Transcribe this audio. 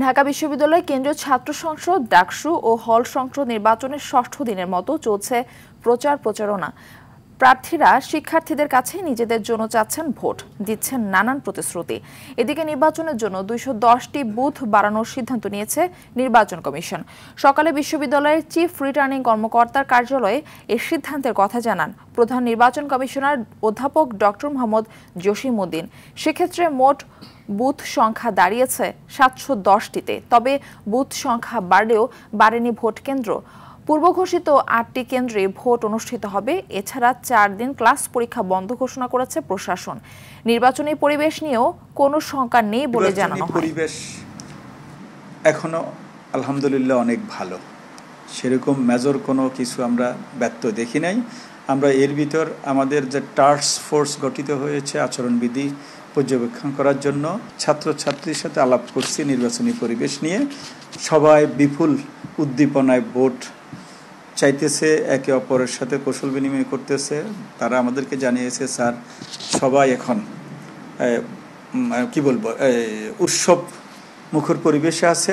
ঢাকা বিশ্ববিদ্যালয় কেন্দ্রীয় ছাত্র সংসদ, ডাকসু ও হল সংসদ নির্বাচনের ষষ্ঠ দিনের মতো চলছে প্রচারণা। প্রার্থীরা শিক্ষার্থীদের কাছে নিজেদের জন্য চাচ্ছেন ভোট, দিচ্ছেন নানান প্রতিশ্রুতি। এদিকে নির্বাচনের জন্য 210টি বুথ বাড়ানোর সিদ্ধান্ত নিয়েছে নির্বাচন কমিশন। সকালে বিশ্ববিদ্যালয়ের চিফ রিটার্নিং কর্মকর্তার কার্যালয়ে এ সিদ্ধান্তের কথা জানান প্রধান নির্বাচন কমিশনার অধ্যাপক ডক্টর মোহাম্মদ জসিম উদ্দিন। সেক্ষেত্রে মোট বুথ সংখ্যা দাঁড়িয়েছে 710টিতে। তবে বুথ সংখ্যা বাড়লেও বাড়েনি ভোট কেন্দ্র। পূর্ব ঘোষিত 8টি কেন্দ্রে ভোট অনুষ্ঠিত হবে। এছাড়া 4 দিন ক্লাস পরীক্ষা বন্ধ ঘোষণা করেছে প্রশাসন। নির্বাচনী পরিবেশ নিয়েও কোনো শঙ্কা নেই বলে জানানো হয়। পরিবেশ এখনো আলহামদুলিল্লাহ অনেক ভালো, সেরকম মেজর কোনো কিছু আমরা ব্যর্থ দেখি নাই। আমরা এর ভিতর আমাদের যে টাস্ক ফোর্স গঠিত হয়েছে আচরণবিধি পর্যবেক্ষণ করার জন্য, ছাত্রছাত্রীর সাথে আলাপ করছি নির্বাচনী পরিবেশ নিয়ে। সবাই বিপুল উদ্দীপনায় ভোট চাইতেছে, একে অপরের সাথে কৌশল বিনিময় করতেছে। তারা আমাদেরকে জানিয়েছে, স্যার সবাই এখন কি বলবো উৎসব মুখর পরিবেশে আছে।